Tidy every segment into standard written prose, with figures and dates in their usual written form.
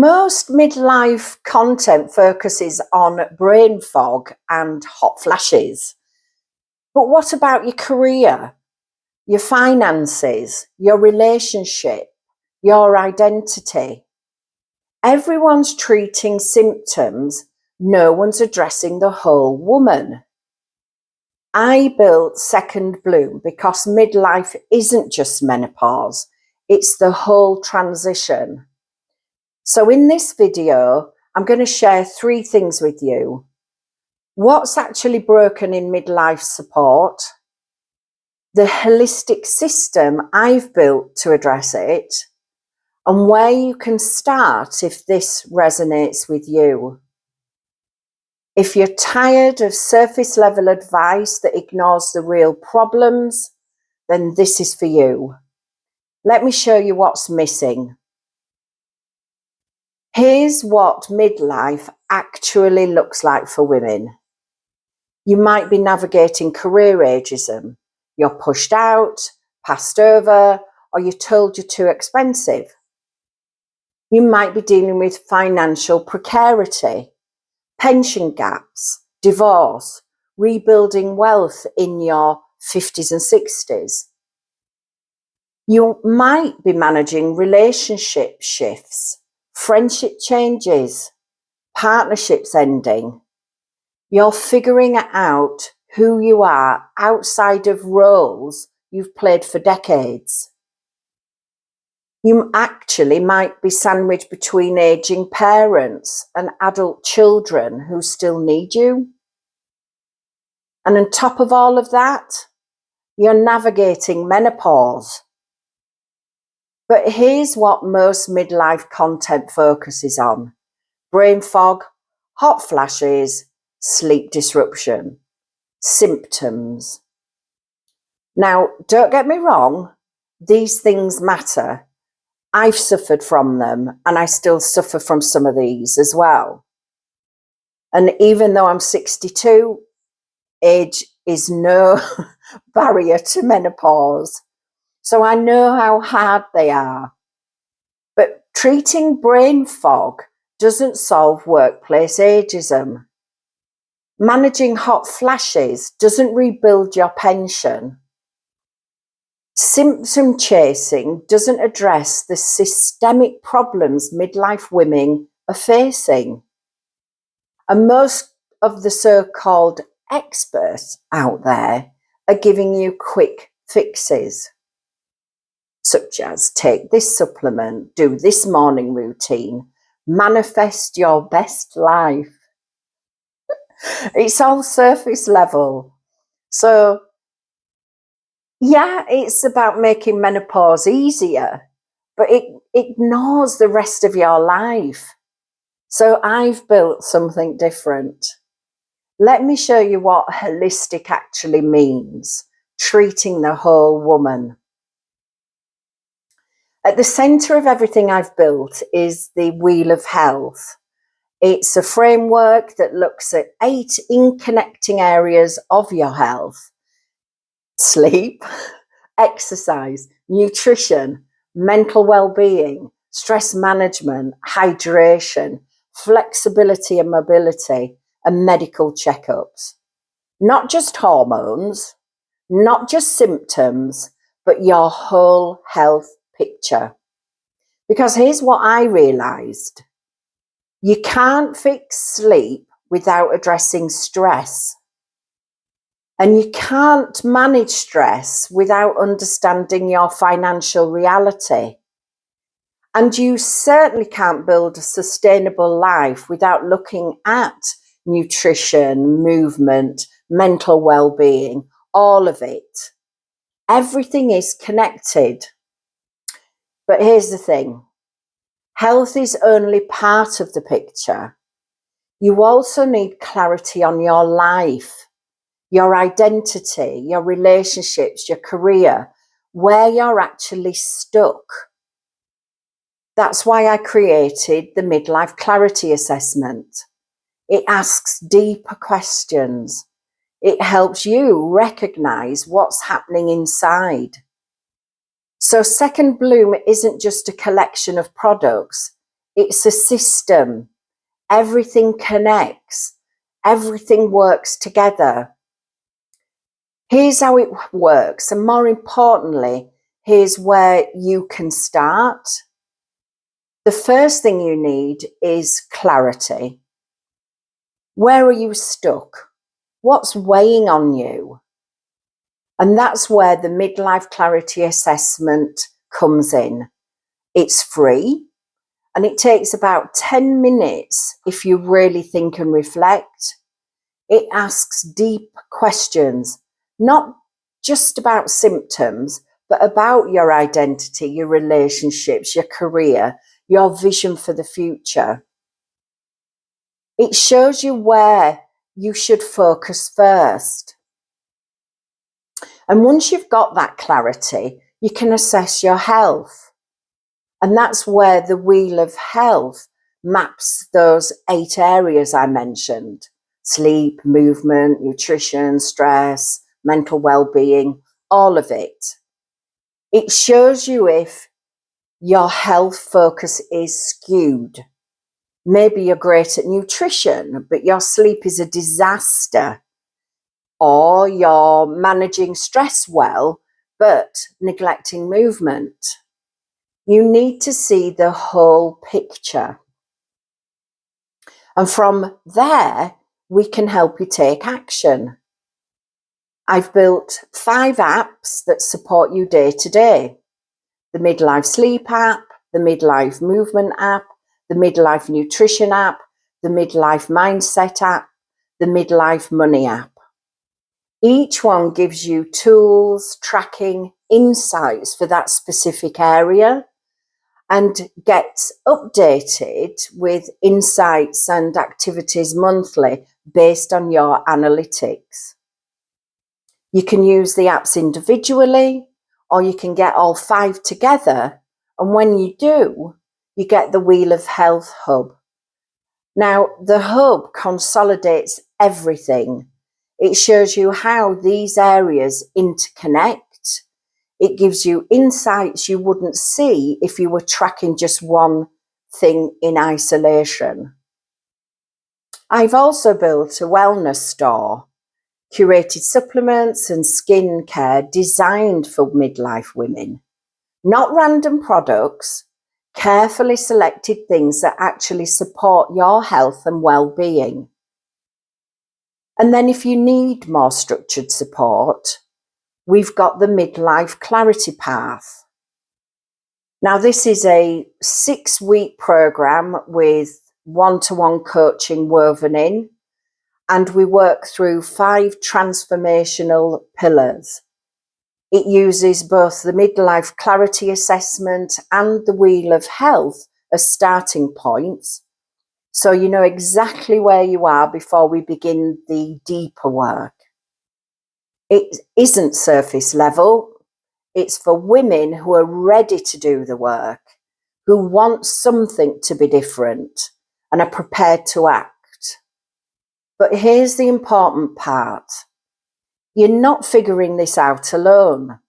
Most midlife content focuses on brain fog and hot flashes. But what about your career, your finances, your relationship, your identity? Everyone's treating symptoms, no one's addressing the whole woman. I built Second Bloom because midlife isn't just menopause, it's the whole transition. So in this video, I'm going to share 3 things with you. What's actually broken in midlife support, the holistic system I've built to address it, and where you can start if this resonates with you. If you're tired of surface level advice that ignores the real problems, then this is for you. Let me show you what's missing. Here's what midlife actually looks like for women. You might be navigating career ageism. You're pushed out, passed over, or you're told you're too expensive. You might be dealing with financial precarity, pension gaps, divorce, rebuilding wealth in your 50s and 60s. You might be managing relationship shifts, friendship changes, partnerships ending. You're figuring out who you are outside of roles you've played for decades. You actually might be sandwiched between aging parents and adult children who still need you. And on top of all of that, you're navigating menopause. But here's what most midlife content focuses on: brain fog, hot flashes, sleep disruption, symptoms. Now, don't get me wrong, these things matter. I've suffered from them, and I still suffer from some of these as well. And even though I'm 62, age is no barrier to menopause. So I know how hard they are. But treating brain fog doesn't solve workplace ageism. Managing hot flashes doesn't rebuild your pension. Symptom chasing doesn't address the systemic problems midlife women are facing. And most of the so-called experts out there are giving you quick fixes, such as take this supplement, do this morning routine, manifest your best life. It's all surface level. So yeah, it's about making menopause easier, but it ignores the rest of your life. So I've built something different. Let me show you what holistic actually means, treating the whole woman. At the center of everything I've built is the Wheel of Health. It's a framework that looks at 8 interconnecting areas of your health: sleep, exercise, nutrition, mental well-being, stress management, hydration, flexibility and mobility, and medical checkups. Not just hormones, not just symptoms, but your whole health picture. Because here's what I realized: you can't fix sleep without addressing stress. And you can't manage stress without understanding your financial reality. And you certainly can't build a sustainable life without looking at nutrition, movement, mental well-being, all of it. Everything is connected. But here's the thing: health is only part of the picture. You also need clarity on your life, your identity, your relationships, your career, where you're actually stuck. That's why I created the Midlife Clarity Assessment. It asks deeper questions. It helps you recognize what's happening inside. So Second Bloom isn't just a collection of products. It's a system. Everything connects. Everything works together. Here's how it works. And more importantly, here's where you can start. The first thing you need is clarity. Where are you stuck? What's weighing on you? And that's where the Midlife Clarity Assessment comes in. It's free and it takes about 10 minutes if you really think and reflect. It asks deep questions, not just about symptoms, but about your identity, your relationships, your career, your vision for the future. It shows you where you should focus first. And once you've got that clarity, you can assess your health. And that's where the wheel of health maps those 8 areas I mentioned: sleep, movement, nutrition, stress, mental well-being, all of it. It shows you if your health focus is skewed. Maybe you're great at nutrition, but your sleep is a disaster. Or you're managing stress well, but neglecting movement. You need to see the whole picture. And from there, we can help you take action. I've built 5 apps that support you day to day. The Midlife Sleep app, the Midlife Movement app, the Midlife Nutrition app, the Midlife Mindset app, the Midlife Money app. Each one gives you tools, tracking, insights for that specific area, and gets updated with insights and activities monthly based on your analytics. You can use the apps individually, or you can get all 5 together. And when you do, you get the Wheel of Health Hub. Now, the hub consolidates everything. It shows you how these areas interconnect. It gives you insights you wouldn't see if you were tracking just one thing in isolation. I've also built a wellness store, curated supplements and skincare designed for midlife women. Not random products, carefully selected things that actually support your health and well-being. And then if you need more structured support, we've got the Midlife Clarity Path. Now, this is a 6-week program with one-to-one coaching woven in, and we work through 5 transformational pillars. It uses both the Midlife Clarity Assessment and the Wheel of Health as starting points, so you know exactly where you are before we begin the deeper work. It isn't surface level. It's for women who are ready to do the work, who want something to be different and are prepared to act. But here's the important part. You're not figuring this out alone.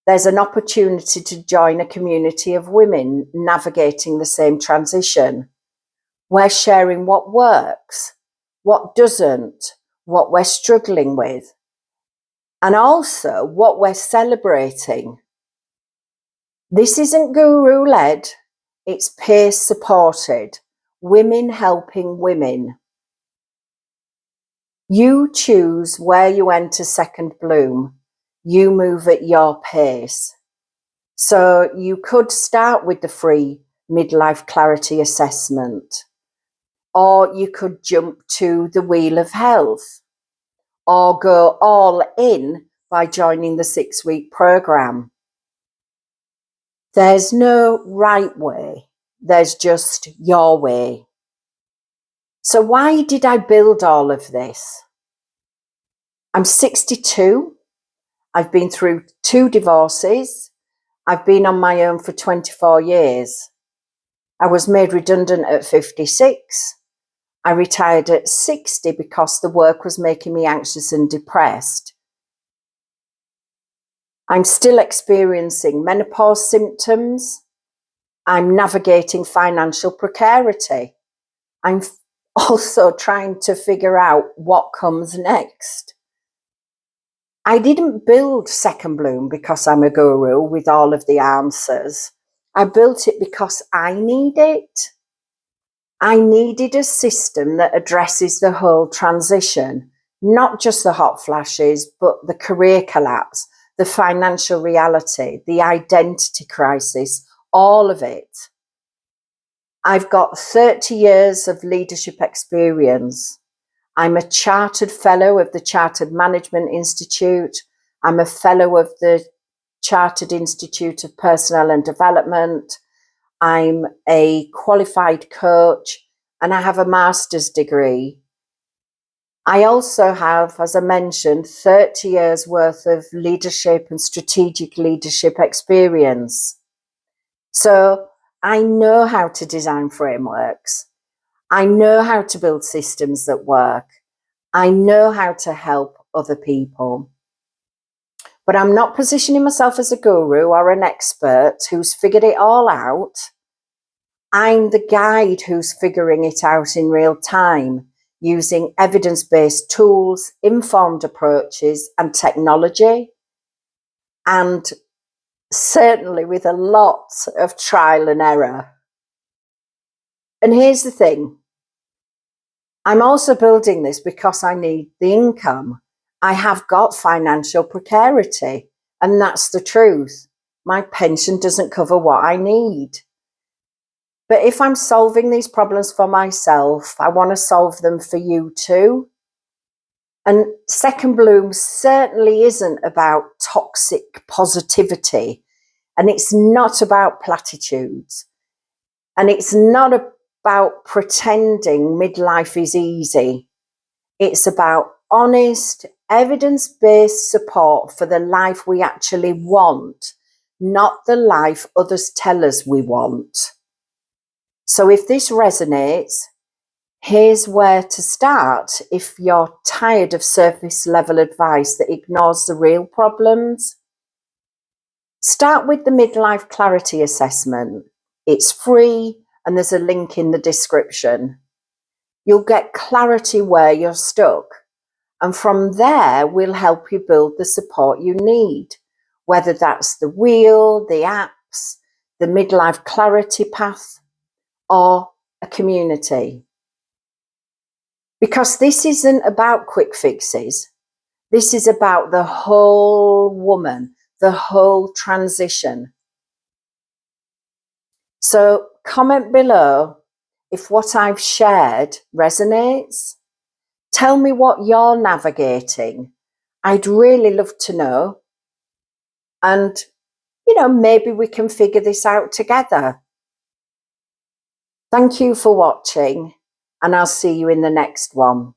There's an opportunity to join a community of women navigating the same transition. We're sharing what works, what doesn't, what we're struggling with, and also what we're celebrating. This isn't guru-led, it's peer-supported. Women helping women. You choose where you enter second bloom. You move at your pace. So you could start with the free Midlife Clarity Assessment, or you could jump to the Wheel of Health, or go all in by joining the 6-week program. There's no right way. There's just your way. So why did I build all of this? I'm 62. I've been through 2 divorces. I've been on my own for 24 years. I was made redundant at 56. I retired at 60 because the work was making me anxious and depressed. I'm still experiencing menopause symptoms. I'm navigating financial precarity. I'm also trying to figure out what comes next. I didn't build Second Bloom because I'm a guru with all of the answers. I built it because I need it. I needed a system that addresses the whole transition, not just the hot flashes, but the career collapse, the financial reality, the identity crisis, all of it. I've got 30 years of leadership experience. I'm a chartered fellow of the Chartered Management Institute. I'm a fellow of the Chartered Institute of Personnel and Development. I'm a qualified coach, and I have a master's degree. I also have, as I mentioned, 30 years worth of leadership and strategic leadership experience. So I know how to design frameworks. I know how to build systems that work. I know how to help other people. But I'm not positioning myself as a guru or an expert who's figured it all out. I'm the guide who's figuring it out in real time, using evidence-based tools, informed approaches, and technology, and certainly with a lot of trial and error. And here's the thing. I'm also building this because I need the income. I have got financial precarity, and that's the truth. My pension doesn't cover what I need. But if I'm solving these problems for myself, I want to solve them for you too. And Second Bloom certainly isn't about toxic positivity, and it's not about platitudes, and it's not about pretending midlife is easy. It's about honest, evidence-based support for the life we actually want, not the life others tell us we want. So if this resonates, here's where to start if you're tired of surface level advice that ignores the real problems. Start with the Midlife Clarity Assessment. It's free and there's a link in the description. You'll get clarity where you're stuck, and from there we'll help you build the support you need, whether that's the wheel, the apps, the Midlife Clarity Path, or a community. Because this isn't about quick fixes. This is about the whole woman, the whole transition. So comment below if what I've shared resonates. Tell me what you're navigating. I'd really love to know. And, maybe we can figure this out together. Thank you for watching, and I'll see you in the next one.